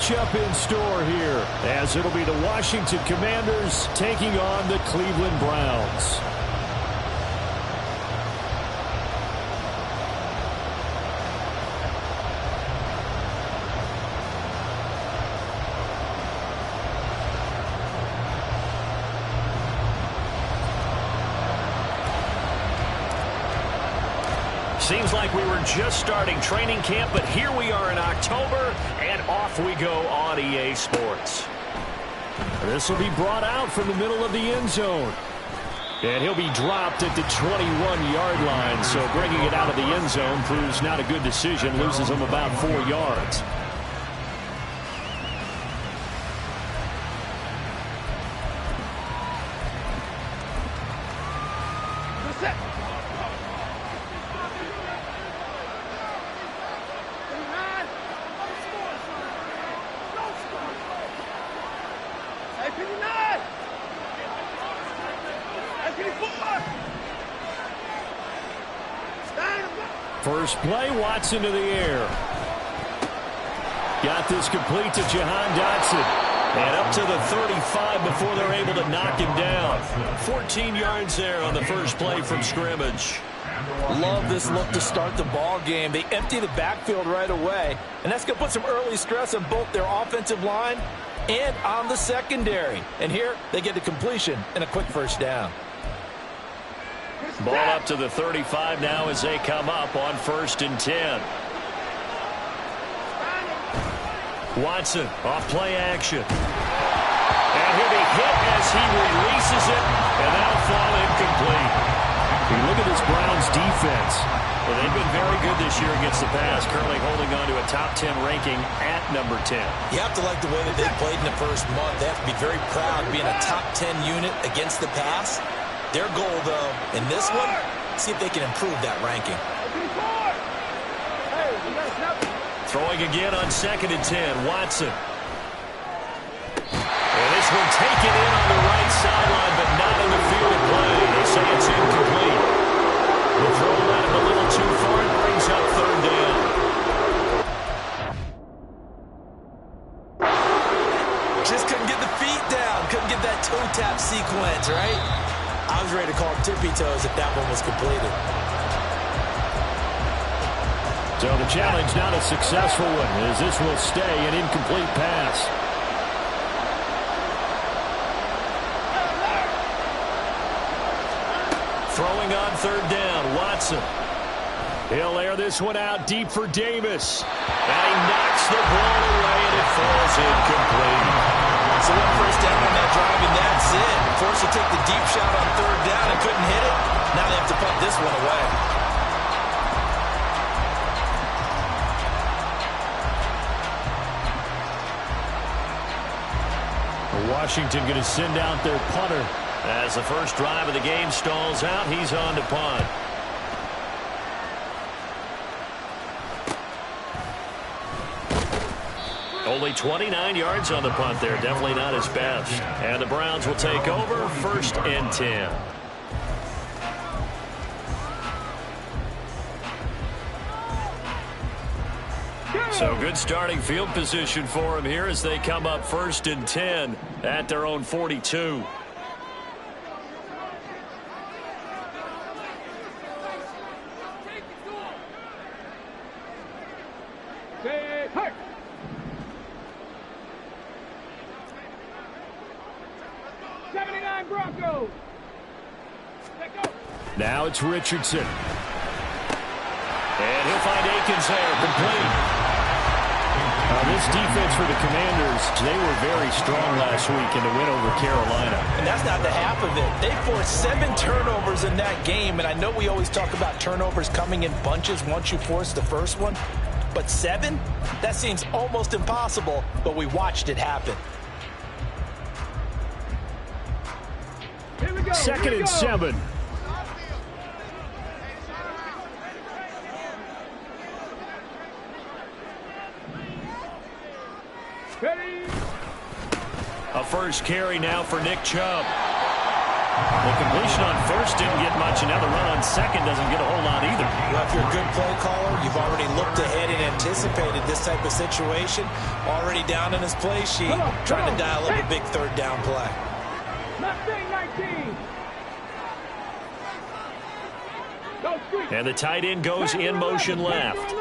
matchup in store here, as it'll be the Washington Commanders taking on the Cleveland Browns. Seems like we were just starting training camp, but here we are in October, and off we go on EA Sports. This will be brought out from the middle of the end zone. And he'll be dropped at the 21-yard line, so bringing it out of the end zone proves not a good decision, loses him about 4 yards. First play, Watson to the air. Got this complete to Jahan Dotson. And up to the 35 before they're able to knock him down. 14 yards there on the first play from scrimmage. Love this look to start the ball game. They empty the backfield right away, and that's going to put some early stress on both their offensive line and on the secondary. And here they get the completion and a quick first down. Ball up to the 35 now as they come up on 1st and 10. Watson off play action. And he'll be hit as he releases it, and that'll fall incomplete. You look at this Browns defense. Well, they've been very good this year against the pass, currently holding on to a top 10 ranking at number 10. You have to like the way that they played in the first month. They have to be very proud being a top 10 unit against the pass. Their goal, though, in this one, see if they can improve that ranking. Throwing again on 2nd and 10, Watson. And this one taken in on the right sideline, but not in the field of play. They say it's incomplete. The throw led him a little too far and brings up 3rd down. Just couldn't get the feet down. Couldn't get that toe tap sequence, right? I was ready to call tippy toes if that one was completed. So the challenge not a successful one, as this will stay an incomplete pass. Throwing on 3rd down, Watson. He'll air this one out deep for Davis. And he knocks the ball away, and it falls incomplete. So one first down on that drive, and that's it. Forced to take the deep shot on 3rd down and couldn't hit it. Now they have to punt this one away. Washington going to send out their punter. As the first drive of the game stalls out, he's on to punt. Only 29 yards on the punt there. Definitely not his best. And the Browns will take over 1st and 10. So good starting field position for him here as they come up 1st and 10 at their own 42. Now it's Richardson. And he'll find Akins there, complete. This defense for the Commanders, they were very strong last week in the win over Carolina. And that's not the half of it. They forced 7 turnovers in that game, and I know we always talk about turnovers coming in bunches once you force the first one, but 7? That seems almost impossible, but we watched it happen. 2nd and 7. A first carry now for Nick Chubb. The completion on first didn't get much, and now the run on second doesn't get a whole lot either. Well, if you're a good play caller, you've already looked ahead and anticipated this type of situation. Already down in his play sheet, trying to dial up a big third down play. 19. And the tight end goes in motion left.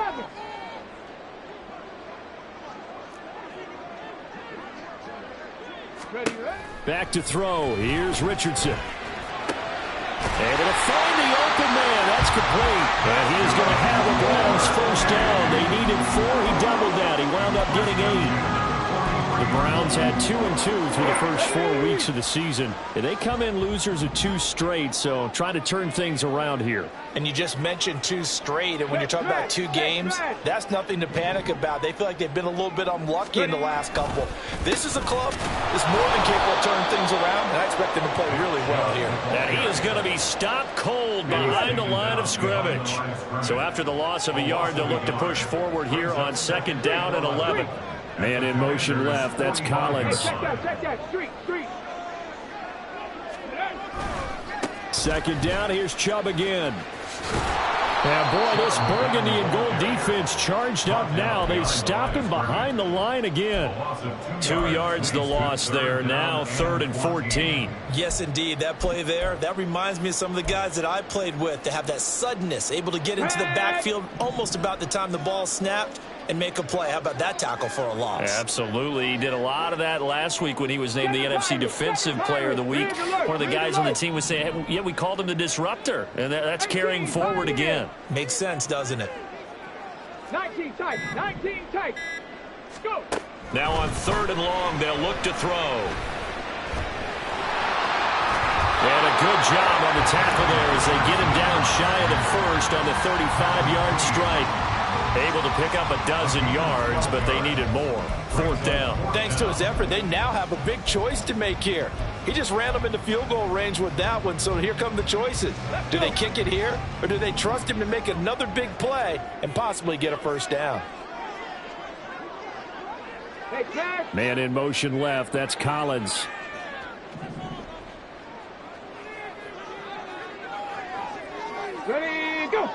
Back to throw. Here's Richardson. Able to find the open man. That's complete. And he is going to have the Browns first down. They needed 4. He doubled that. He wound up getting 8. The Browns had 2-2 through the first 4 weeks of the season. And they come in losers of 2 straight, so trying to turn things around here. And you just mentioned 2 straight, and when you're talking about 2 games, that's nothing to panic about. They feel like they've been a little bit unlucky in the last couple. This is a club that's more than capable of turning things around, and I expect them to play really well here. And he is going to be stopped cold behind the line of scrimmage. So after the loss of a yard, they'll look to push forward here on second down and 11. Man in motion left. That's Collins. Second down. Here's Chubb again. And boy, this burgundy and gold defense charged up now. They stop him behind the line again. 2 yards the loss there. Now 3rd and 14. Yes, indeed. That play there, that reminds me of some of the guys that I played with to have that suddenness, able to get into the backfield almost about the time the ball snapped and make a play. How about that tackle for a loss? Absolutely. He did a lot of that last week when he was named the NFC Defensive Player of the Week. One of the guys on the team was saying, hey, yeah, we called him the disruptor. And that's carrying forward again. Makes sense, doesn't it? 19 tight. Go. Now on 3rd and long, they'll look to throw. And a good job on the tackle there as they get him down shy of the first on the 35-yard strike. Able to pick up a dozen yards, but they needed more. 4th down. Thanks to his effort, they now have a big choice to make here. He just ran them into field goal range with that one, so here come the choices. Do they kick it here, or do they trust him to make another big play and possibly get a first down? Man in motion left. That's Collins. Ready, go.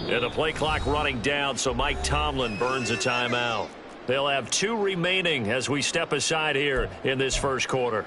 And the play clock running down, so Mike Tomlin burns a timeout. They'll have 2 remaining as we step aside here in this first quarter.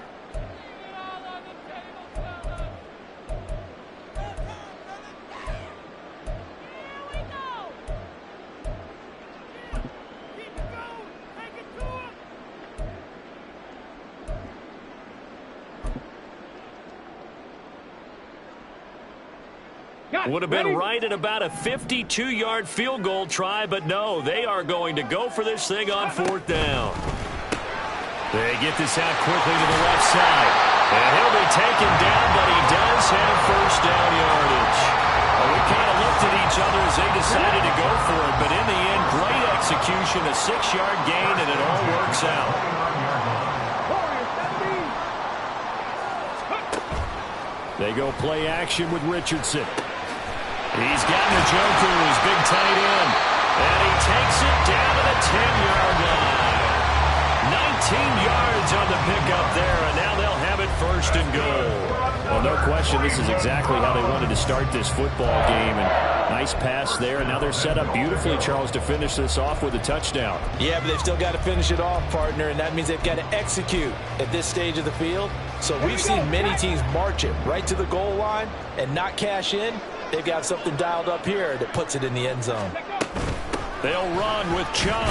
Would have been right at about a 52-yard field goal try, but no, they are going to go for this thing on 4th down. They get this out quickly to the left side. And he'll be taken down, but he does have first down yardage. Well, we kind of looked at each other as they decided to go for it, but in the end, great execution, a 6-yard gain, and it all works out. They go play action with Richardson. He's got Njoku, his big tight end. And he takes it down to the 10-yard line. 19 yards on the pickup there, and now they'll have it 1st and goal. Well, no question, this is exactly how they wanted to start this football game. And nice pass there, and now they're set up beautifully, Charles, to finish this off with a touchdown. Yeah, but they've still got to finish it off, partner, and that means they've got to execute at this stage of the field. So we've seen many teams march it right to the goal line and not cash in. They've got something dialed up here that puts it in the end zone. They'll run with Chubb.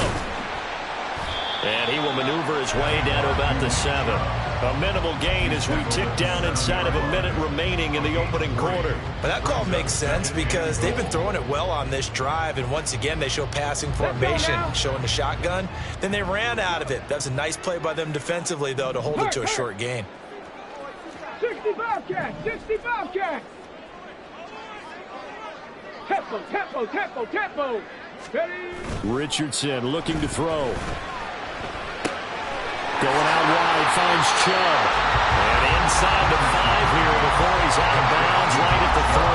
And he will maneuver his way down to about the 7. A minimal gain as we tick down inside of a minute remaining in the opening quarter. But that call makes sense because they've been throwing it well on this drive, and once again they show passing formation, showing the shotgun. Then they ran out of it. That's a nice play by them defensively, though, to hold it to a short gain. 65 catch. Tempo. Ready. Richardson looking to throw. Going out wide, finds Chubb. And inside the 5 here before he's out of bounds right at the 3.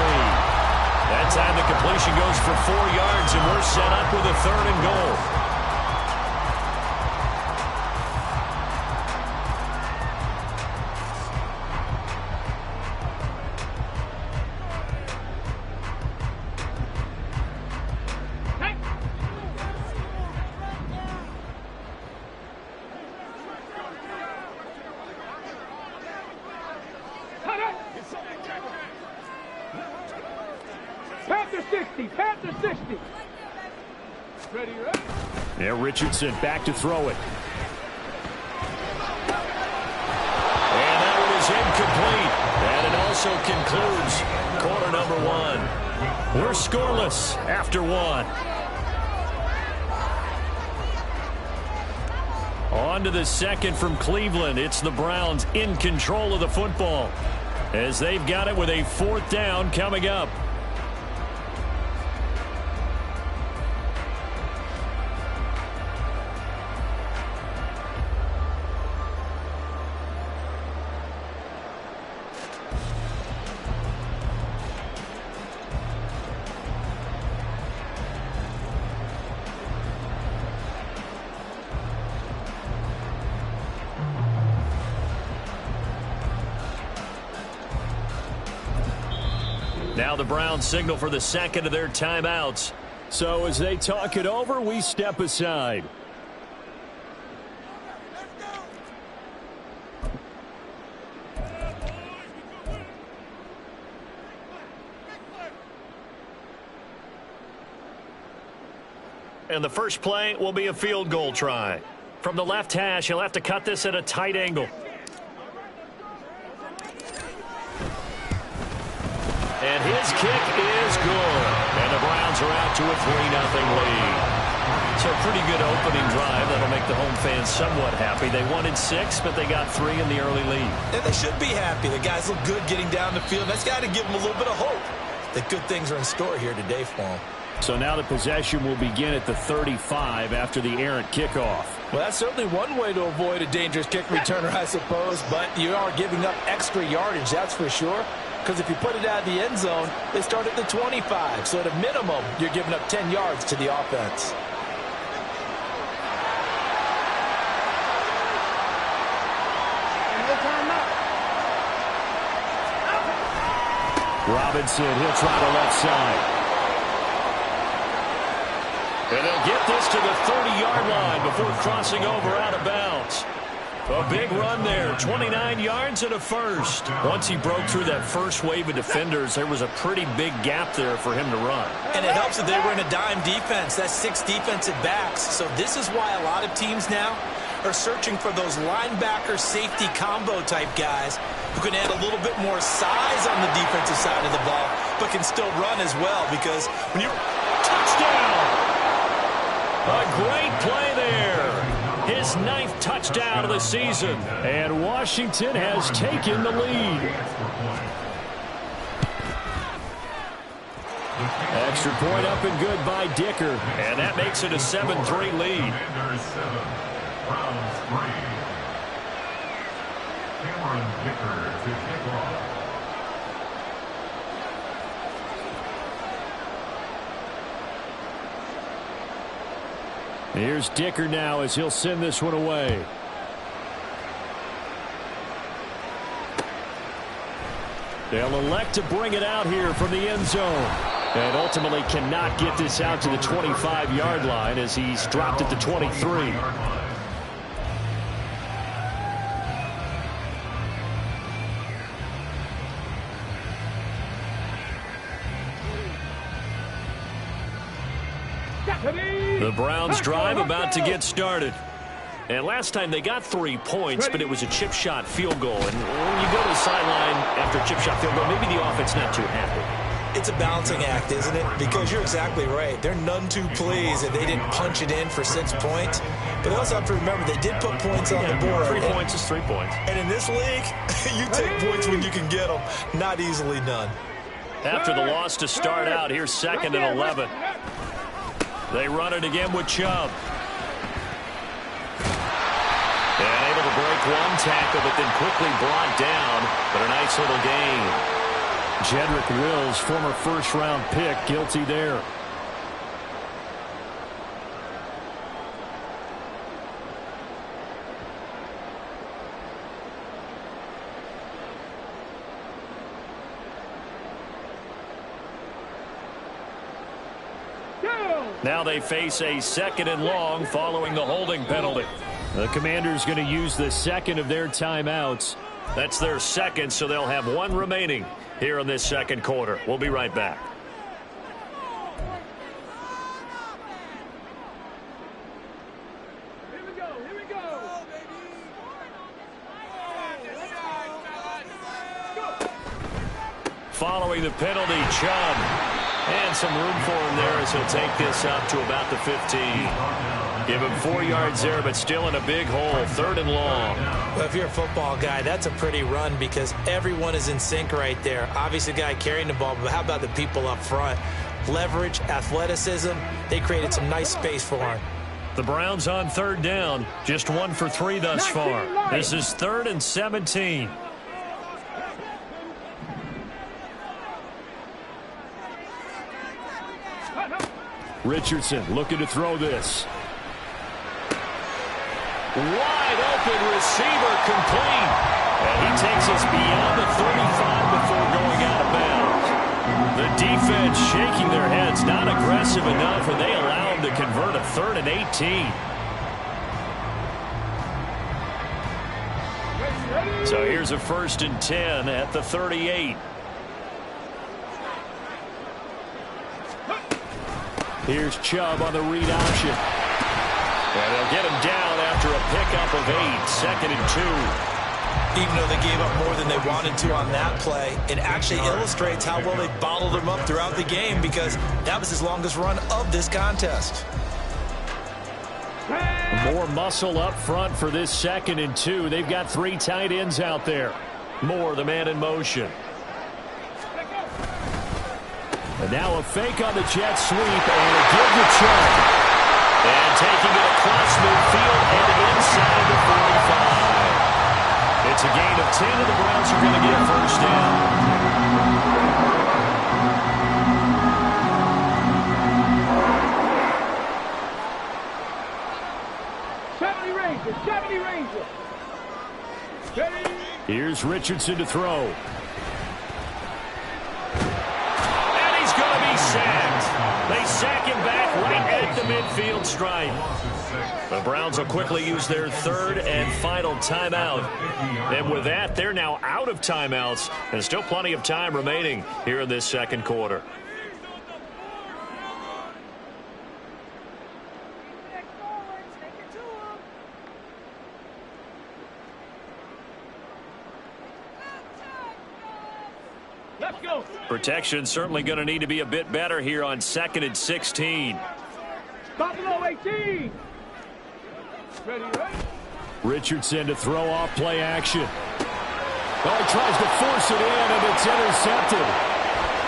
That time the completion goes for 4 yards, and we're set up with a 3rd and goal. 60. Panther 60. Ready, ready. Yeah, Richardson back to throw it. And that one is incomplete. And it also concludes quarter number one. We're scoreless after one. On to the second from Cleveland. It's the Browns in control of the football as they've got it with a fourth down coming up. Now the Browns signal for the second of their timeouts. So as they talk it over, we step aside. And the first play will be a field goal try. From the left hash, he'll have to cut this at a tight angle. And his kick is good. And the Browns are out to a 3-0 lead. So a pretty good opening drive. That'll make the home fans somewhat happy. They wanted 6, but they got 3 in the early lead. And they should be happy. The guys look good getting down the field. That's got to give them a little bit of hope that good things are in store here today for them. So now the possession will begin at the 35 after the errant kickoff. Well, that's certainly one way to avoid a dangerous kick returner, I suppose. But you are giving up extra yardage, that's for sure. Because if you put it out of the end zone, they start at the 25. So at a minimum, you're giving up 10 yards to the offense. Robinson, he'll try the left side. And they'll get this to the 30-yard line before crossing over out of bounds. A big run there, 29 yards and a first. Once he broke through that first wave of defenders, there was a pretty big gap there for him to run. And it helps that they were in a dime defense. That's 6 defensive backs. So this is why a lot of teams now are searching for those linebacker safety combo type guys who can add a little bit more size on the defensive side of the ball, but can still run as well, because when you touchdown! A great play there. His 9th touchdown of the season. And Washington has taken the lead. Extra point up and good by Dicker. And that makes it a 7-3 lead. Cameron Dicker to kick off. Here's Dicker now as he'll send this one away. They'll elect to bring it out here from the end zone. And ultimately cannot get this out to the 25-yard line as he's dropped at the 23. The Browns drive about to get started. And last time they got 3 points, but it was a chip shot field goal. And when you go to the sideline after a chip shot field goal, maybe the offense not too happy. It's a balancing act, isn't it? Because you're exactly right. They're none too pleased that they didn't punch it in for 6 points. But they also have to remember they did put points on the board. 3 points is 3 points. And in this league, you take points when you can get them. Not easily done. After the loss to start out, here's 2nd and 11. They run it again with Chubb. And able to break one tackle, but then quickly brought down. But a nice little gain. Jedrick Wills, former first-round pick, guilty there. Now they face a 2nd and long following the holding penalty. The Commanders going to use the 2nd of their timeouts. That's their 2nd, so they'll have 1 remaining here in this 2nd quarter. We'll be right back. Following the penalty, Chubb. And some room for him there as he'll take this up to about the 15. Give him 4 yards there, but still in a big hole. 3rd and long. Well, if you're a football guy, that's a pretty run because everyone is in sync right there. Obviously, the guy carrying the ball, but how about the people up front? Leverage, athleticism, they created some nice space for him. The Browns on 3rd down. Just 1 for 3 thus far. This is 3rd and 17. Richardson looking to throw this. Wide open receiver complete. And he takes us beyond the 35 before going out of bounds. The defense shaking their heads, not aggressive enough, and they allow him to convert a 3rd and 18. So here's a 1st and 10 at the 38. Here's Chubb on the read option. And they'll get him down after a pickup of 8. 2nd and 2. Even though they gave up more than they wanted to on that play, it actually illustrates how well they bottled him up throughout the game because that was his longest run of this contest. More muscle up front for this 2nd and 2. They've got 3 tight ends out there. Moore, the man in motion. And now a fake on the jet sweep and a give to Chubb. And taking it across midfield and inside the 45. It's a gain of 10 and the Browns are going to get 1st down. 70 Rangers, 70 Rangers. Ready? Here's Richardson to throw. Sacked. They sack him back right at the midfield stripe. The Browns will quickly use their 3rd and final timeout. And with that, they're now out of timeouts. And still plenty of time remaining here in this 2nd quarter. Let's go. Protection certainly going to need to be a bit better here on 2nd and 16. Buffalo 18. Ready, ready? Richardson to throw off play action. Oh, he tries to force it in, and it's intercepted.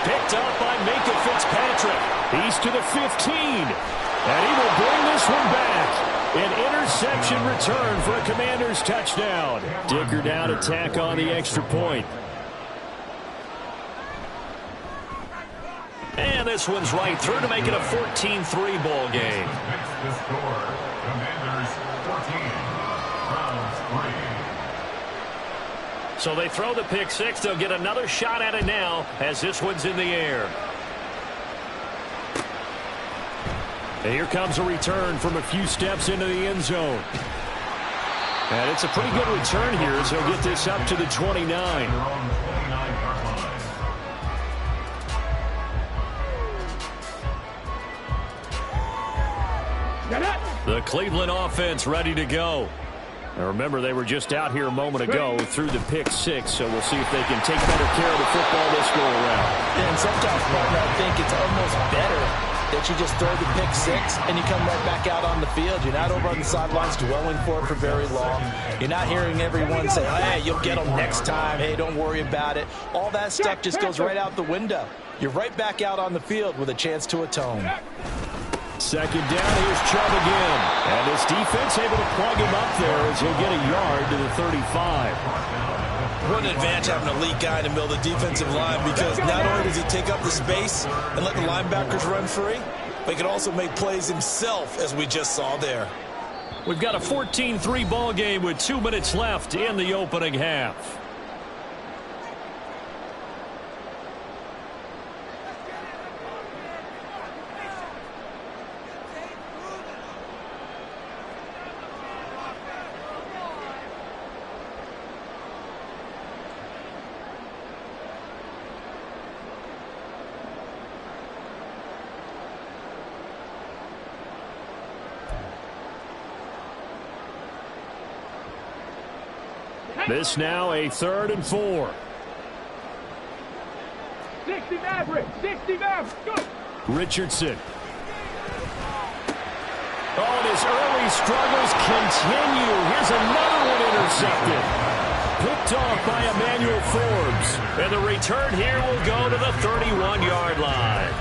Picked up by Minkah Fitzpatrick. He's to the 15. And he will bring this one back. An interception return for a Commanders touchdown. Dicker down to tack on the extra point. And this one's right through to make it a 14-3 ball game. The score, Commanders 14, Browns 3. So they throw the pick 6. They'll get another shot at it now as this one's in the air. And here comes a return from a few steps into the end zone. And it's a pretty good return here as he'll get this up to the 29. The Cleveland offense ready to go. Now remember, they were just out here a moment ago through the pick 6, so we'll see if they can take better care of the football this go around. And sometimes, partner, I think it's almost better that you just throw the pick 6 and you come right back out on the field. You're not over on the sidelines dwelling for it for very long. You're not hearing everyone say, hey, you'll get them next time. Hey, don't worry about it. All that stuff just goes right out the window. You're right back out on the field with a chance to atone. 2nd down, here's Chubb again. And this defense able to plug him up there as he'll get a yard to the 35. What an advantage having a elite guy in the middle of the defensive line, because not only does he take up the space and let the linebackers run free, but he can also make plays himself, as we just saw there. We've got a 14-3 ball game with 2 minutes left in the opening half. This now a 3rd and 4. 60 Maverick. 60 Maverick. Go. Richardson. Oh, and his early struggles continue. Here's another one intercepted. Picked off by Emmanuel Forbes. And the return here will go to the 31-yard line.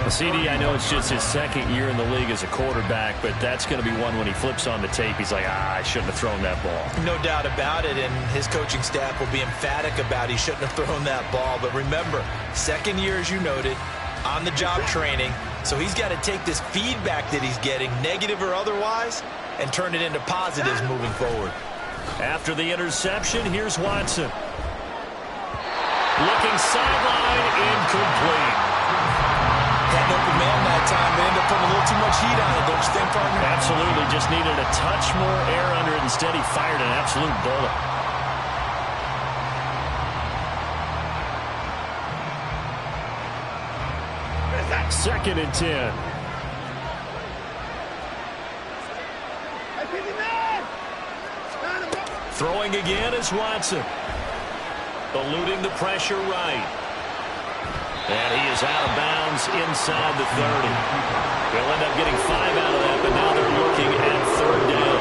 CD, I know it's just his second year in the league as a quarterback, but that's going to be one when he flips on the tape, he's like, I shouldn't have thrown that ball. No doubt about it, and his coaching staff will be emphatic about he shouldn't have thrown that ball. But remember, second year, as you noted, on-the-job training, so he's got to take this feedback that he's getting, negative or otherwise, and turn it into positives moving forward. After the interception, here's Watson. Looking sideline, incomplete. Had an open man that time. They ended up putting a little too much heat on it, don't you think, partner? Absolutely. Just needed a touch more air under it. Instead, he fired an absolute bullet. Second and 10. Throwing again is Watson. Eluding the pressure right. And he is out of bounds inside the 30. They'll end up getting 5 out of that, but now they're looking at third down.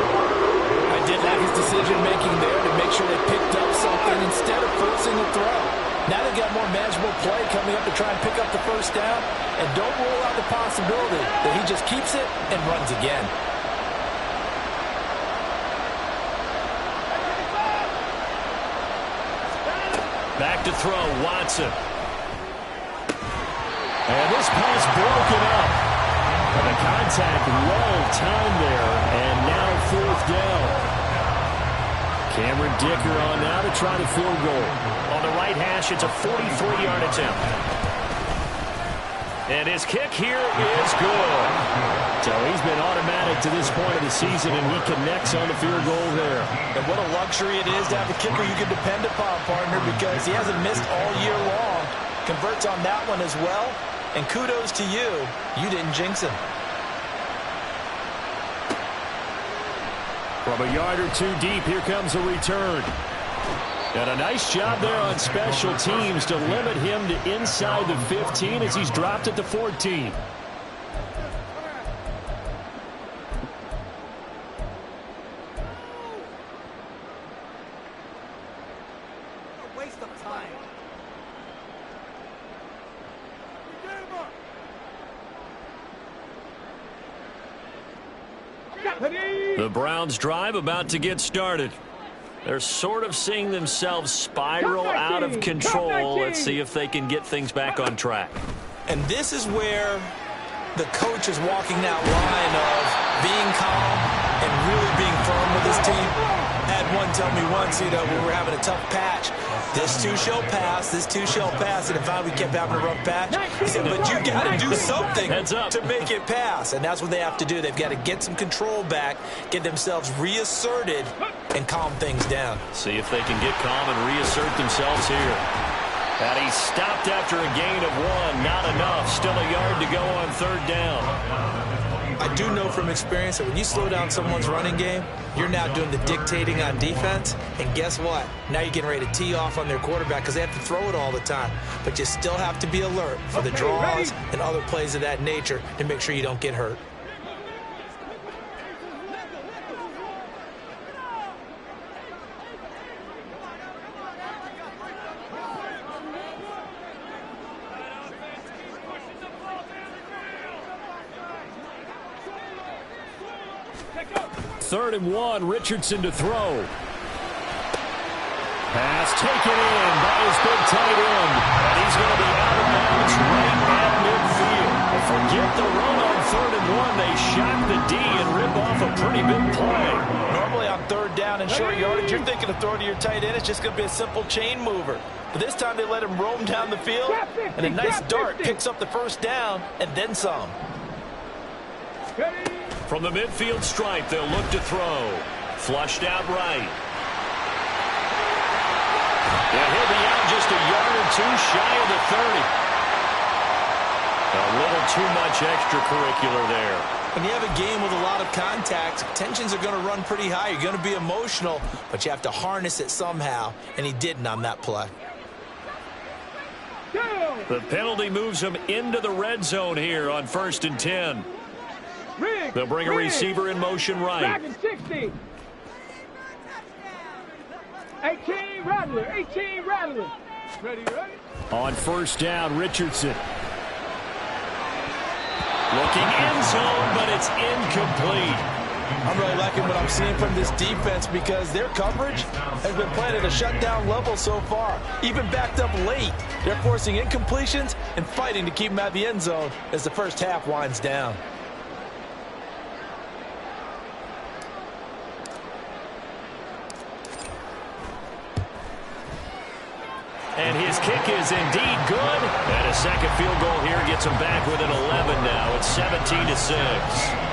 I did like his decision-making there to make sure they picked up something instead of forcing the throw. Now they've got more manageable play coming up to try and pick up the first down. And don't rule out the possibility that he just keeps it and runs again. Back to throw, Watson. And this pass broken up. And the contact well timed there, and now fourth down. Cameron Dicker on now to try the field goal. On the right hash, it's a 43-yard attempt. And his kick here is good. So he's been automatic to this point of the season, and he connects on the field goal there. And what a luxury it is to have a kicker you can depend upon, partner, because he hasn't missed all year long. Converts on that one as well. And kudos to you. You didn't jinx him. From a yard or two deep, here comes a return. And a nice job there on special teams to limit him to inside the 15 as he's dropped at the 14. Waste of time. The Browns drive about to get started. They're sort of seeing themselves spiral out of control. Let's see if they can get things back on track. And this is where the coach is walking that line of being calm and really being firm with his team. I had one tell me once, when we were having a tough patch, this too shall pass, this too shall pass. And if we kept having a rough patch, he said, but you got to do something to make it pass. And that's what they have to do. They've got to get some control back, get themselves reasserted, and calm things down. See if they can get calm and reassert themselves here. And he stopped after a gain of 1. Not enough. Still a yard to go on third down. I do know from experience that when you slow down someone's running game, you're now doing the dictating on defense. And guess what? Now you're getting ready to tee off on their quarterback because they have to throw it all the time. But you still have to be alert for the draws and other plays of that nature to make sure you don't get hurt. Third and 1, Richardson to throw. Pass taken in by his big tight end. And he's going to be out of bounds right at midfield. Forget the run on third and 1. They shock the D and rip off a pretty big play. Normally on third down and short yardage, you're thinking of throwing to your tight end. It's just going to be a simple chain mover. But this time they let him roam down the field. And a nice dart picks up the first down and then some. From the midfield stripe, they'll look to throw. Flushed out right. And he'll be out just a yard or two shy of the 30. A little too much extracurricular there. When you have a game with a lot of contact, tensions are going to run pretty high. You're going to be emotional, but you have to harness it somehow, and he didn't on that play. The penalty moves them into the red zone here on 1st and 10. They'll bring a receiver in motion right. 60. 18 Rattler. 18 Rattler. Ready, ready. On 1st down, Richardson. Looking end zone, but it's incomplete. I'm really liking what I'm seeing from this defense because their coverage has been playing at a shutdown level so far. Even backed up late, they're forcing incompletions and fighting to keep them out of the end zone as the first half winds down. And his kick is indeed good. And a second field goal here gets him back within 11 now. It's 17-6.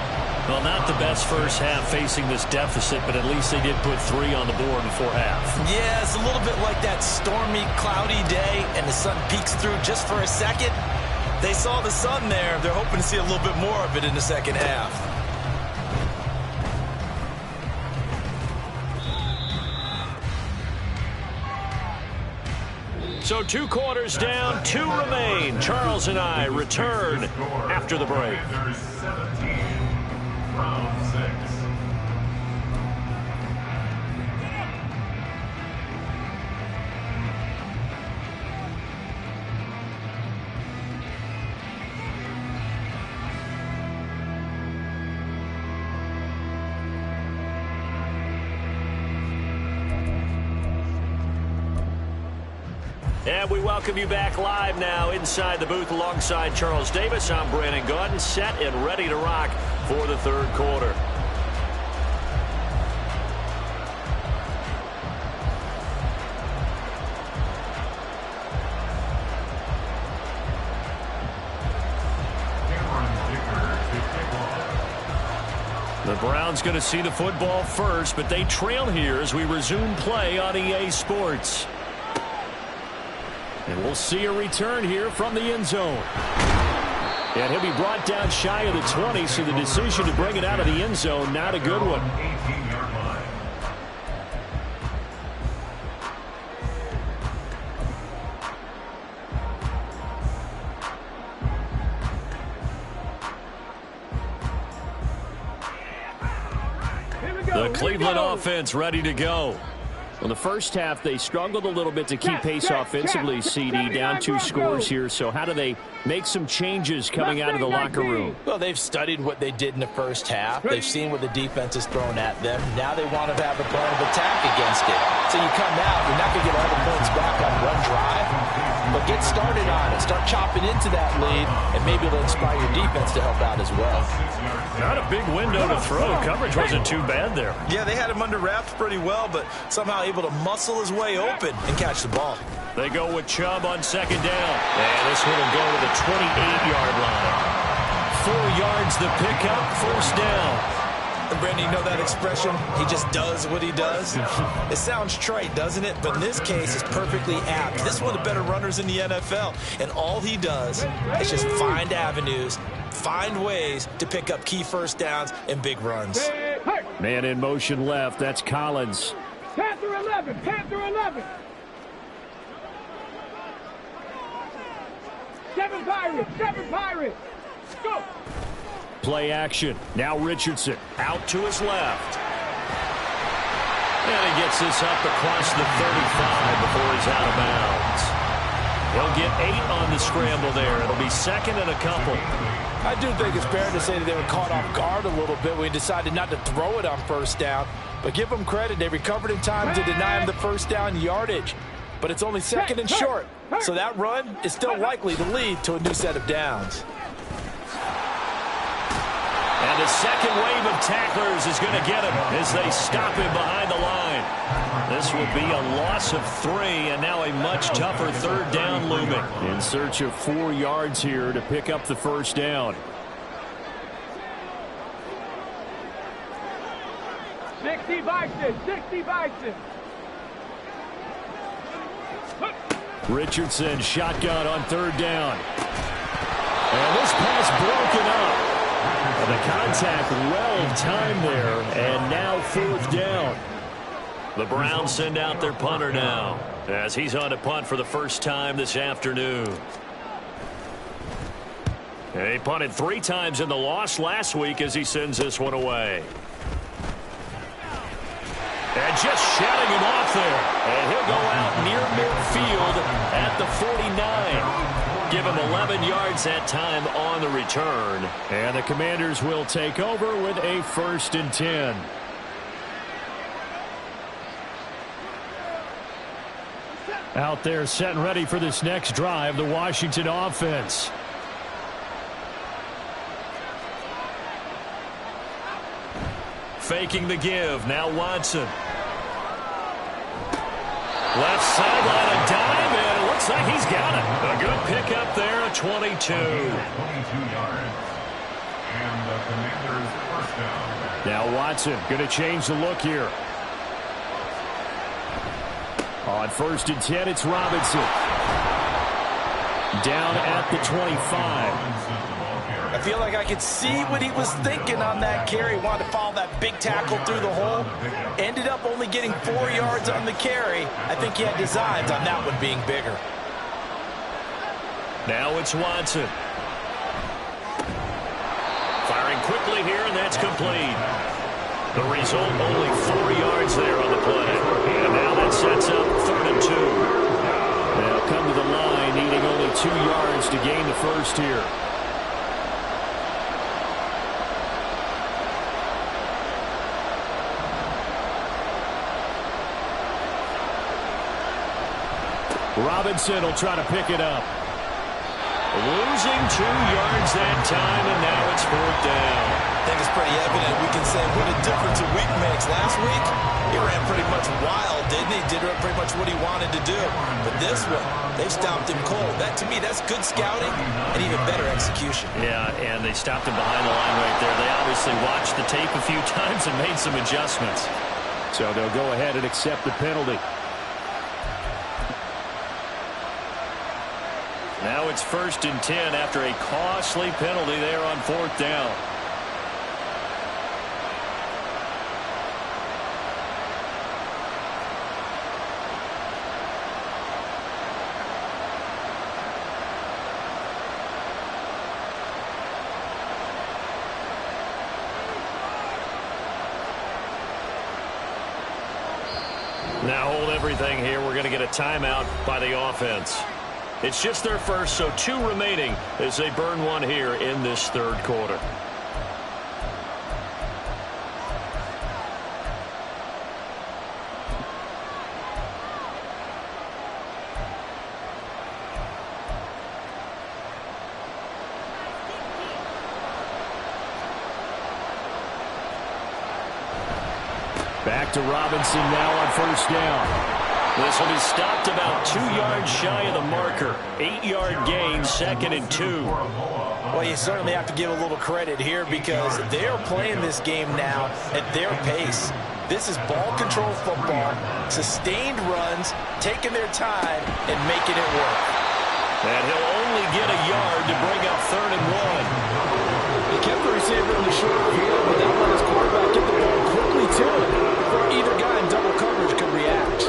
Well, not the best first half facing this deficit, but at least they did put 3 on the board before half. Yeah, it's a little bit like that stormy, cloudy day, and the sun peeks through just for a second. They saw the sun there. They're hoping to see a little bit more of it in the second half. So 2 quarters down, 2 remain. Charles and I return after the break. And we welcome you back live now inside the booth alongside Charles Davis. I'm Brandon Gaudin, set and ready to rock for the third quarter. The Browns going to see the football first, but they trail here as we resume play on EA Sports. And we'll see a return here from the end zone. And he'll be brought down shy of the 20, so the decision to bring it out of the end zone, not a good one. The Cleveland offense ready to go. Well, the first half, they struggled a little bit to keep pace offensively, CD, down 2 scores here. So how do they make some changes coming out of the locker room? Well, they've studied what they did in the first half. They've seen what the defense has thrown at them. Now they want to have a plan of attack against it. So you come out, you're not going to get all the points back on one drive, but get started on it. Start chopping into that lead, and maybe it'll inspire your defense to help out as well. Not a big window to throw. Coverage wasn't too bad there. Yeah, they had him under wraps pretty well, but somehow able to muscle his way open and catch the ball. They go with Chubb on 2nd down. And this one will go to the 28-yard line. 4 yards the pickup, 1st down. And Brandon, you know that expression? He just does what he does. It sounds trite, doesn't it? But in this case, it's perfectly apt. This is one of the better runners in the NFL. And all he does is just find avenues, find ways to pick up key first downs and big runs. Man in motion left. That's Collins. Panther 11. Panther 11. 7 Pirates. 7 Pirates. Go. Play action. Now Richardson out to his left. And he gets this up across the 35 before he's out of bounds. He'll get 8 on the scramble there. It'll be 2nd and a couple. I do think it's fair to say that they were caught off guard a little bit when we decided not to throw it on 1st down. But give them credit. They recovered in time to deny him the 1st down yardage. But it's only 2nd and short. So that run is still likely to lead to a new set of downs. And the second wave of tacklers is going to get him as they stop him behind the line. This will be a loss of 3, and now a much tougher 3rd down looming. In search of 4 yards here to pick up the 1st down. 60 Bison. 60 Bison. Richardson shotgun on 3rd down. And this pass broken up. The contact well timed there, and now 4th down. The Browns send out their punter now as he's on to punt for the first time this afternoon. And he punted 3 times in the loss last week as he sends this one away. And just shouting him off there. And he'll go out near midfield at the 49. Give him 11 yards that time on the return. And the Commanders will take over with a 1st and 10. Out there set and ready for this next drive, the Washington offense. Faking the give. Now Watson. Left sideline, a dive, and it looks like he's got it. A good pickup there, a 22. 22 yards. And the Commanders' first down. Now Watson going to change the look here. On 1st and 10, it's Robinson. Down at the 25. I feel like I could see what he was thinking on that carry. Wanted to follow that big tackle through the hole. Ended up only getting 4 yards on the carry. I think he had designs on that one being bigger. Now it's Watson. Firing quickly here, and that's complete. The result, only 4 yards there on the play. And now that sets up 3rd and 2. They'll come to the line, needing only 2 yards to gain the first here. Robinson will try to pick it up. Losing 2 yards that time, and now it's 4th down. I think it's pretty evident. We can say what a difference a week makes. Last week, he ran pretty much wild, didn't he? Did pretty much what he wanted to do. But this one, they stopped him cold. That, to me, that's good scouting and even better execution. Yeah, and they stopped him behind the line right there. They obviously watched the tape a few times and made some adjustments. So they'll go ahead and accept the penalty. Now it's 1st and 10 after a costly penalty there on 4th down. Now hold everything here. We're going to get a timeout by the offense. It's just their first, so 2 remaining as they burn one here in this 3rd quarter. Back to Robinson now on 1st down. This will be stopped about 2 yards shy of the marker. 8-yard gain, 2nd and 2. Well, you certainly have to give a little credit here because they're playing this game now at their pace. This is ball control football, sustained runs, taking their time, and making it work. And he'll only get a yard to bring up 3rd and 1. He kept the receiver in the short field, but that let his quarterback get the ball quickly to him before either guy in double coverage could react.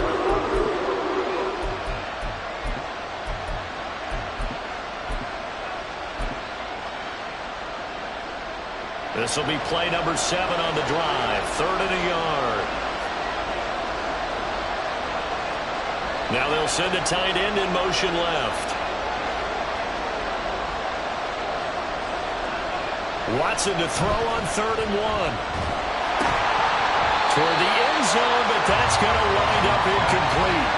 This will be play number 7 on the drive. 3rd and a yard. Now they'll send a tight end in motion left. Watson to throw on 3rd and 1. Toward the end zone, but that's going to wind up incomplete.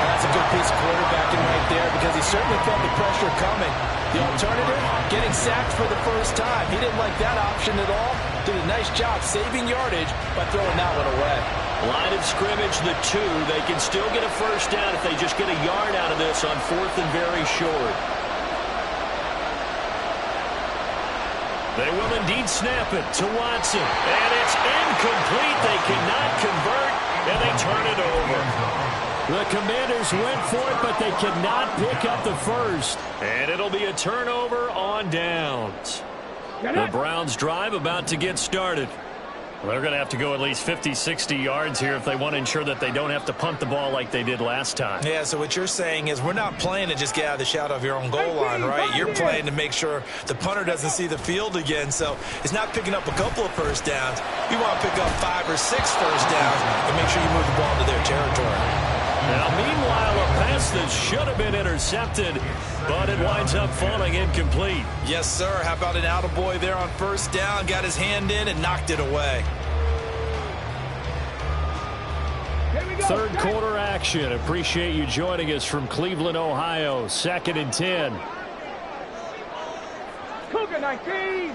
That's a good piece of quarterbacking right there because he certainly felt the pressure coming. The alternative, getting sacked for the first time. He didn't like that option at all. Did a nice job saving yardage by throwing that one away. Line of scrimmage, the 2. They can still get a first down if they just get a yard out of this on 4th and very short. They will indeed snap it to Watson. And it's incomplete. They cannot convert, and they turn it over. The Commanders went for it, but they cannot pick up the first. And it'll be a turnover on downs. The Browns drive about to get started. They're going to have to go at least 50, 60 yards here if they want to ensure that they don't have to punt the ball like they did last time. Yeah, so what you're saying is we're not playing to just get out of the shadow of your own goal line, right? You're playing to make sure the punter doesn't see the field again. So it's not picking up a couple of first downs. You want to pick up 5 or 6 first downs and make sure you move the ball to their territory. Now, meanwhile, a pass that should have been intercepted, but it winds up falling incomplete. Yes, sir. How about an attaboy there on first down? Got his hand in and knocked it away. Third quarter action. Appreciate you joining us from Cleveland, Ohio. 2nd and 10. Cougar 19.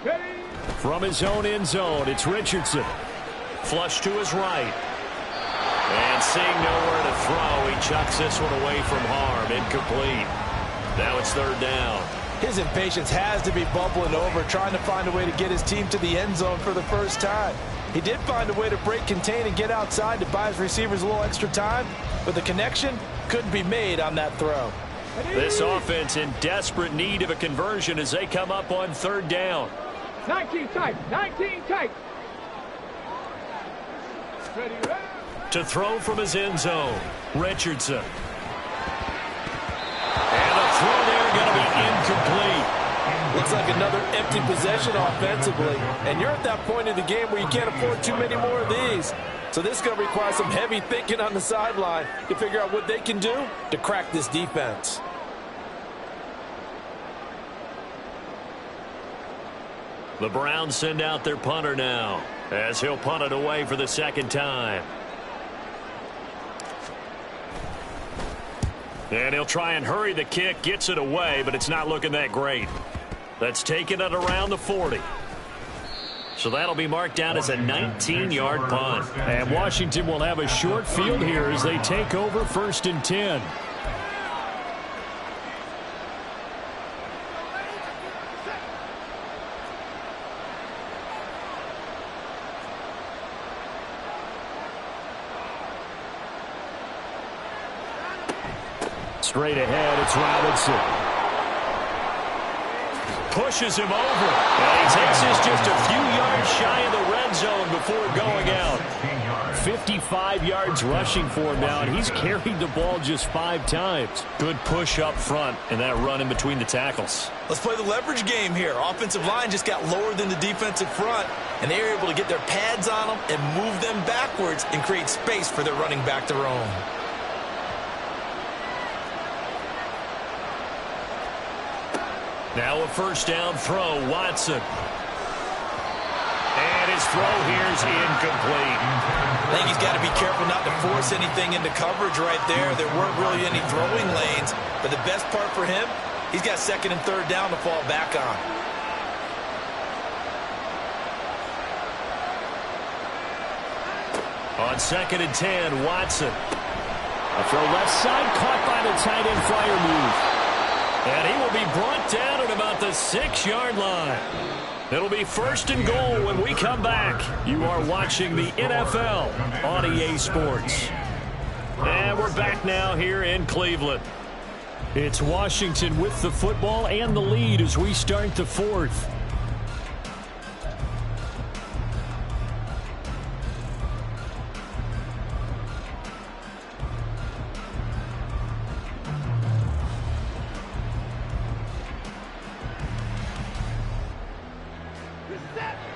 Ready? From his own end zone, it's Richardson. Flush to his right. And seeing nowhere to throw, he chucks this one away from harm. Incomplete. Now it's 3rd down. His impatience has to be bubbling over, trying to find a way to get his team to the end zone for the first time. He did find a way to break, contain, and get outside to buy his receivers a little extra time, but the connection couldn't be made on that throw. This offense in desperate need of a conversion as they come up on 3rd down. 19 tight. 19 tight. Ready, ready. To throw from his end zone, Richardson. And a throw there going to be incomplete. Looks like another empty possession offensively, and you're at that point in the game where you can't afford too many more of these. So this is going to require some heavy thinking on the sideline to figure out what they can do to crack this defense. The Browns send out their punter now as he'll punt it away for the 2nd time. And he'll try and hurry the kick, gets it away, but it's not looking that great. That's taken it around the 40. So that'll be marked down as a 19-yard punt. And Washington will have a short field here as they take over 1st and 10. Straight ahead, it's Robinson. Pushes him over. And he takes this just a few yards shy of the red zone before going out. 55 yards rushing for him now, and he's carried the ball just 5 times. Good push up front and that run in between the tackles. Let's play the leverage game here. Offensive line just got lower than the defensive front, and they were able to get their pads on them and move them backwards and create space for their running back to roam. Now a 1st down throw, Watson. And his throw here is incomplete. I think he's got to be careful not to force anything into coverage right there. There weren't really any throwing lanes, but the best part for him, he's got 2nd and 3rd down to fall back on. On 2nd and 10, Watson. A throw left side, caught by the tight end flyer move. And he will be brought down at about the 6-yard line. It'll be 1st and goal when we come back. You are watching the NFL on EA Sports. And we're back now here in Cleveland. It's Washington with the football and the lead as we start the 4th.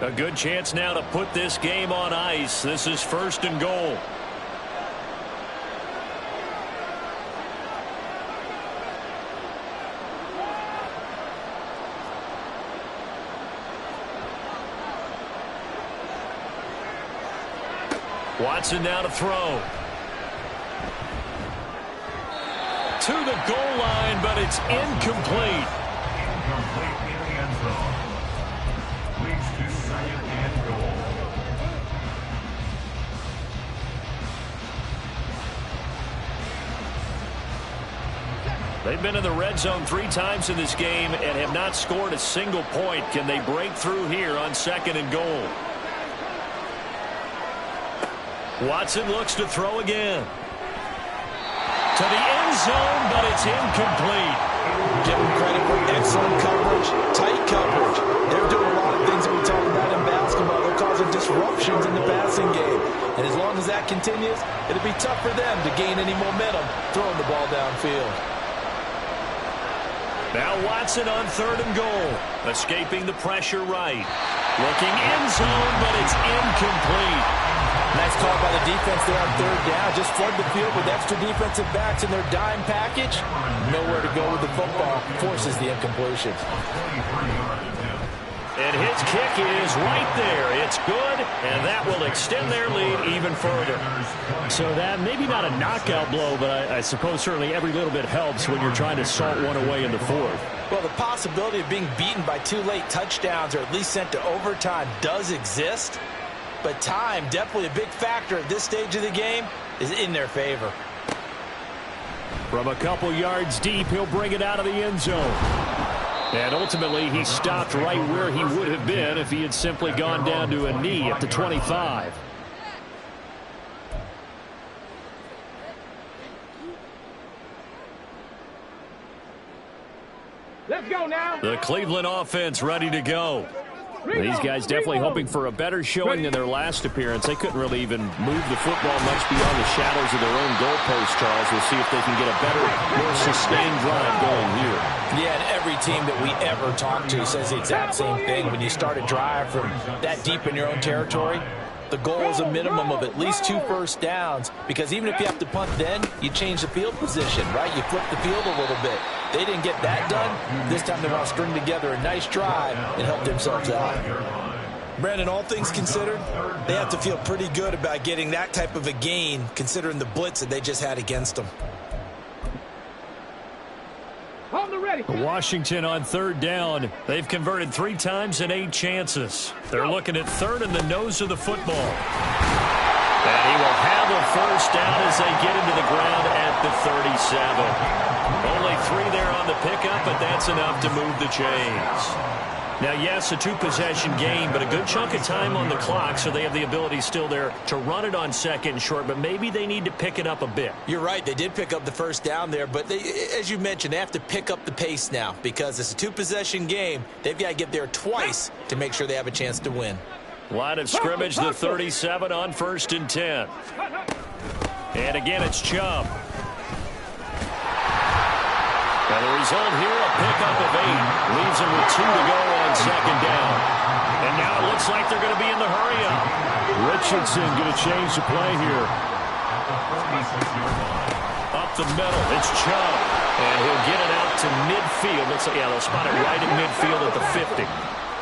A good chance now to put this game on ice. This is 1st and goal. Watson now to throw. To the goal line, but it's incomplete. Incomplete in the end zone. Leads to 2nd and goal. They've been in the red zone 3 times in this game and have not scored a single point. Can they break through here on 2nd and goal? Watson looks to throw again. To the end zone, but it's incomplete. Give him credit for zone coverage, tight coverage. They're doing a lot of things that we talk about in basketball. They're causing disruptions in the passing game. And as long as that continues, it'll be tough for them to gain any momentum throwing the ball downfield. Now Watson on 3rd and goal. Escaping the pressure right. Looking end zone, but it's incomplete. Nice call by the defense there on 3rd down. Just flood the field with extra defensive backs in their dime package. Nowhere to go with the football. Forces the incompletion. And his kick is right there. It's good, and that will extend their lead even further. So that, maybe not a knockout blow, but I suppose certainly every little bit helps when you're trying to salt one away in the 4th. Well, the possibility of being beaten by 2 late touchdowns or at least sent to overtime does exist. But time, definitely a big factor at this stage of the game, is in their favor. From a couple yards deep, he'll bring it out of the end zone. And ultimately, he stopped right where he would have been if he had simply gone down to a knee at the 25. Let's go now. The Cleveland offense ready to go. These guys definitely hoping for a better showing than their last appearance. They couldn't really even move the football much beyond the shadows of their own goalpost, Charles. We'll see if they can get a better, more sustained drive going here. Yeah, and every team that we ever talk to says the exact same thing. When you start a drive from that deep in your own territory, the goal is a minimum of at least 2 first downs, because even if you have to punt then, you change the field position, right? You flip the field a little bit. They didn't get that done. This time they want to string together a nice drive and help themselves out. Brandon, all things considered, they have to feel pretty good about getting that type of a gain, considering the blitz that they just had against them. On the ready. Washington on 3rd down. They've converted 3 times in 8 chances. They're looking at 3rd in the nose of the football. And he will have a first down as they get into the ground at the 37. Only 3 there on the pickup, but that's enough to move the chains. Now, yes, a 2-possession game, but a good chunk of time on the clock, so they have the ability still there to run it on 2nd and short, but maybe they need to pick it up a bit. You're right. They did pick up the first down there, but they, as you mentioned, they have to pick up the pace now because it's a 2-possession game. They've got to get there twice to make sure they have a chance to win. Line of scrimmage, the 37 on 1st and 10. And again, it's Chubb. And the result here, a pickup of 8. Leaves him with 2 to go on 2nd down. And now it looks like they're going to be in the hurry-up. Richardson going to change the play here. Up the middle, it's Chubb. And he'll get it out to midfield. Looks like, yeah, they'll spot it right in midfield at the 50.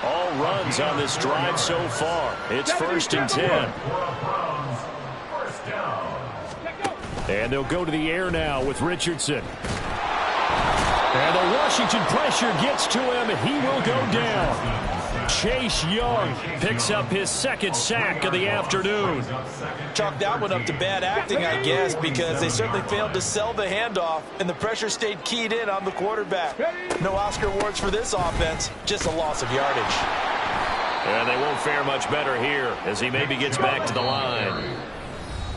All runs on this drive so far. It's 1st and 10. And they'll go to the air now with Richardson. And the Washington pressure gets to him. He will go down. Chase Young picks up his 2nd sack of the afternoon. Chalk that one up to bad acting, I guess, because they certainly failed to sell the handoff, and the pressure stayed keyed in on the quarterback. No Oscar awards for this offense, just a loss of yardage. And they won't fare much better here as he maybe gets back to the line.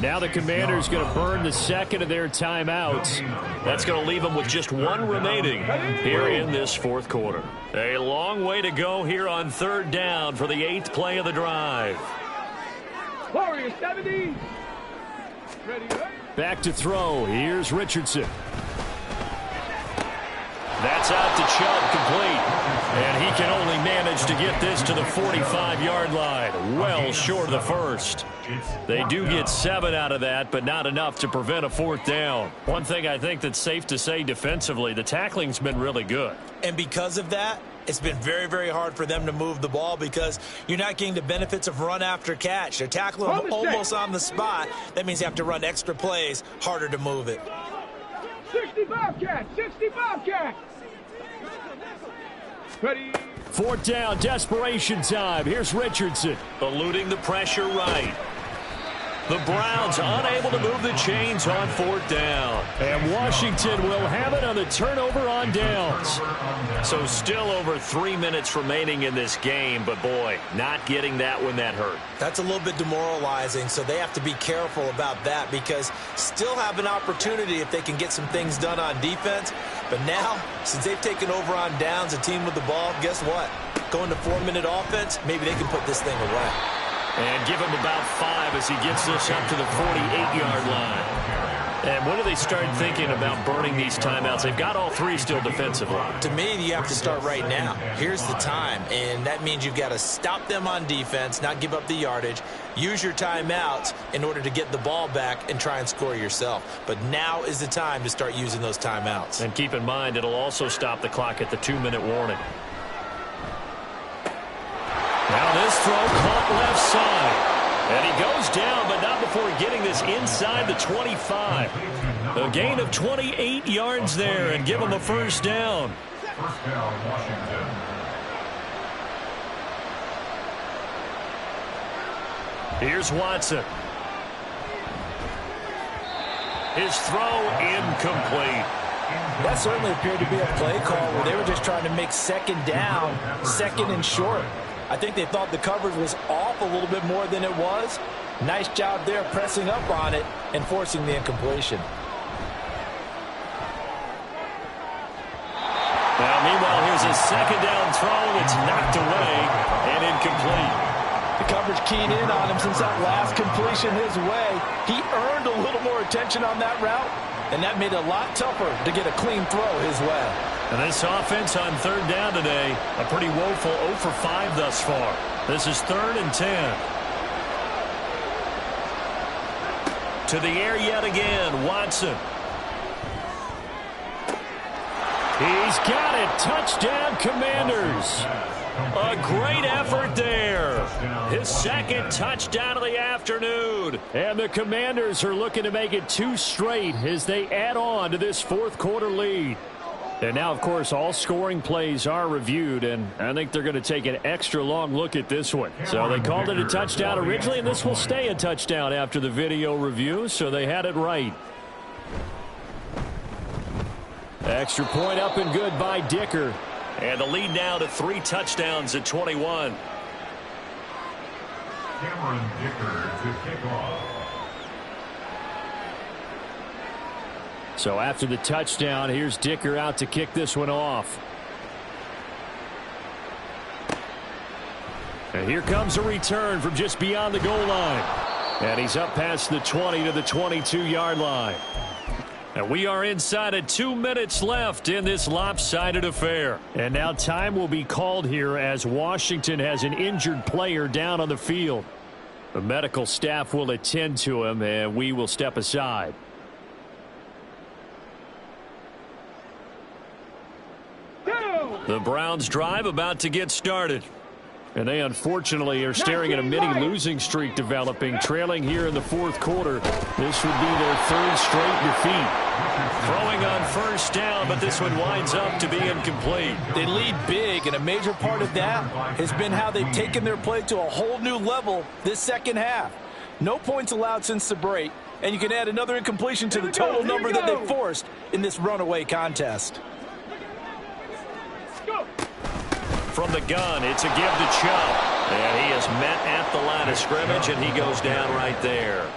Now the Commanders going to burn the 2nd of their timeouts. That's going to leave them with just 1 remaining here in this 4th quarter. A long way to go here on 3rd down for the 8th play of the drive. Warriors 70. Ready. Back to throw. Here's Richardson. That's out to Chubb, complete. And he can only manage to get this to the 45-yard line. Well short of the 1st. They do get 7 out of that, but not enough to prevent a 4th down. One thing I think that's safe to say defensively, the tackling's been really good. And because of that, it's been very, very hard for them to move the ball because you're not getting the benefits of run after catch. They're tackling them almost on the spot. That means you have to run extra plays, harder to move it. 65 catch, 65 catch. Ready. 4th down, desperation time. Here's Richardson. Eluding the pressure right. The Browns unable to move the chains on 4th down. And Washington will have it on the turnover on downs. So still over 3 minutes remaining in this game, but boy, not getting that when that hurt. That's a little bit demoralizing, so they have to be careful about that because still have an opportunity if they can get some things done on defense. But now, since they've taken over on downs, a team with the ball, guess what? Going to 4-minute offense, maybe they can put this thing away. And give him about 5 as he gets this up to the 48-yard line. And when do they start thinking about burning these timeouts? They've got all 3 still defensively. To me, you have to start right now. Here's the time, and that means you've got to stop them on defense, not give up the yardage, use your timeouts in order to get the ball back and try and score yourself. But now is the time to start using those timeouts. And keep in mind, it'll also stop the clock at the 2-minute warning. Now this throw caught left side. And he goes down, but not before getting this inside the 25. A gain of 28 yards there and give him a first down. First down, Washington. Here's Watson. His throw incomplete. That certainly appeared to be a play call where they were just trying to make second down, second and short. I think they thought the coverage was off a little bit more than it was. Nice job there pressing up on it and forcing the incompletion. Now, meanwhile, here's a second down throw that's knocked away and incomplete. The coverage keyed in on him since that last completion his way. He earned a little more attention on that route, and that made it a lot tougher to get a clean throw his way. And this offense on third down today, a pretty woeful 0 for 5 thus far. This is 3rd and 10. To the air yet again, Watson. He's got it. Touchdown, Commanders. A great effort there. His second touchdown of the afternoon. And the Commanders are looking to make it 2 straight as they add on to this 4th quarter lead. And now, of course, all scoring plays are reviewed, and I think they're going to take an extra long look at this one. So they called it a touchdown originally, and this will stay a touchdown after the video review, so they had it right. Extra point up and good by Dicker. And the lead now to 3 touchdowns at 21. Cameron Dicker to kick off. So after the touchdown, here's Dicker out to kick this one off. And here comes a return from just beyond the goal line. And he's up past the 20 to the 22-yard line. And we are inside of 2 minutes left in this lopsided affair. And now time will be called here as Washington has an injured player down on the field. The medical staff will attend to him, and we will step aside. The Browns drive about to get started. And they unfortunately are staring at a mini losing streak developing, trailing here in the 4th quarter. This would be their 3rd straight defeat. Throwing on first down, but this one winds up to be incomplete. They lead big, and a major part of that has been how they've taken their play to a whole new level this second half. No points allowed since the break, and you can add another incompletion to the total number that they forced in this runaway contest. From the gun, it's a give to Chubb. And he is met at the line of scrimmage, and he goes down right there.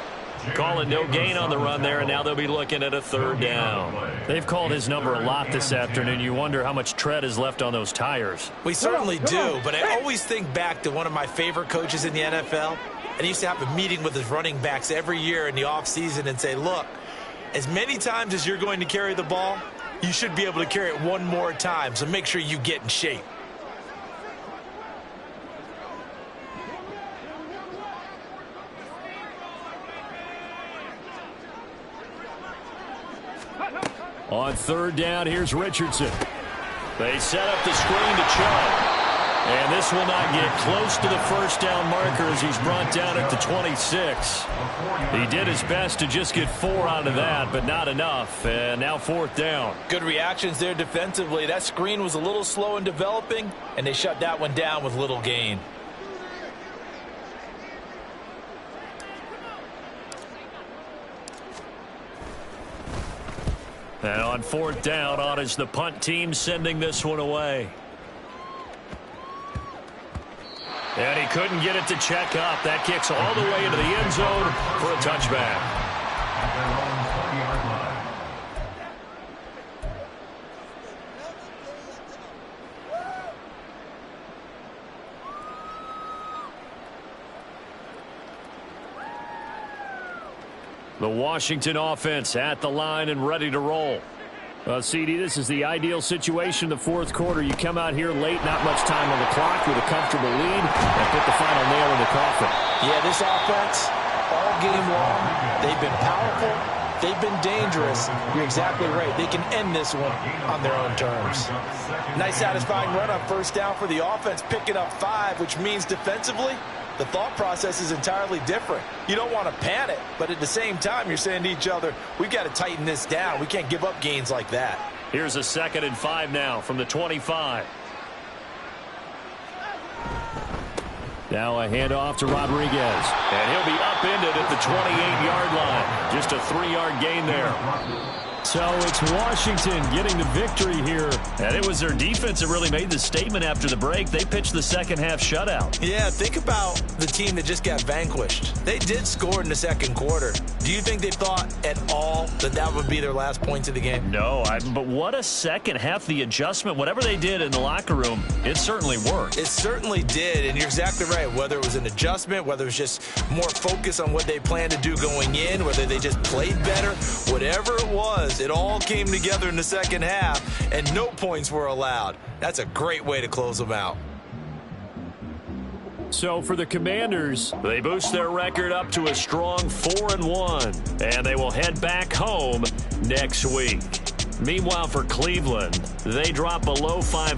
Calling no gain on the run there, and now they'll be looking at a 3rd down. They've called his number a lot this afternoon. You wonder how much tread is left on those tires. We certainly do, but I always think back to one of my favorite coaches in the NFL. And he used to have a meeting with his running backs every year in the offseason and say, look, as many times as you're going to carry the ball, you should be able to carry it one more time, so make sure you get in shape. On 3rd down, here's Richardson. They set up the screen to Chubb. And this will not get close to the first down marker as he's brought down at the 26. He did his best to just get 4 out of that, but not enough. And now 4th down. Good reactions there defensively. That screen was a little slow in developing, and they shut that one down with little gain. And on fourth down, on is the punt team sending this one away. And he couldn't get it to check up. That kicks all the way into the end zone for a touchback. At their own 20-yard line. The Washington offense at the line and ready to roll. CD, this is the ideal situation in the fourth quarter. You come out here late, not much time on the clock with a comfortable lead, and put the final nail in the coffin. Yeah, this offense, all game long, they've been powerful, they've been dangerous. You're exactly right. They can end this one on their own terms. Nice satisfying run on first down for the offense, picking up 5, which means defensively, the thought process is entirely different. You don't want to panic, but at the same time, you're saying to each other, we've got to tighten this down. We can't give up gains like that. Here's a 2nd and 5 now from the 25. Now a handoff to Rodriguez. And he'll be upended at the 28-yard line. Just a 3-yard gain there. So it's Washington getting the victory here. And it was their defense that really made the statement after the break. They pitched the second half shutout. Yeah, think about the team that just got vanquished. They did score in the second quarter. Do you think they thought at all that that would be their last points of the game? No, but what a second half. The adjustment, whatever they did in the locker room, it certainly worked. It certainly did, and you're exactly right. Whether it was an adjustment, whether it was just more focus on what they planned to do going in, whether they just played better, whatever it was, it all came together in the second half, and no points were allowed. That's a great way to close them out. So for the Commanders, they boost their record up to a strong 4-1, and they will head back home next week. Meanwhile, for Cleveland, they drop below 500.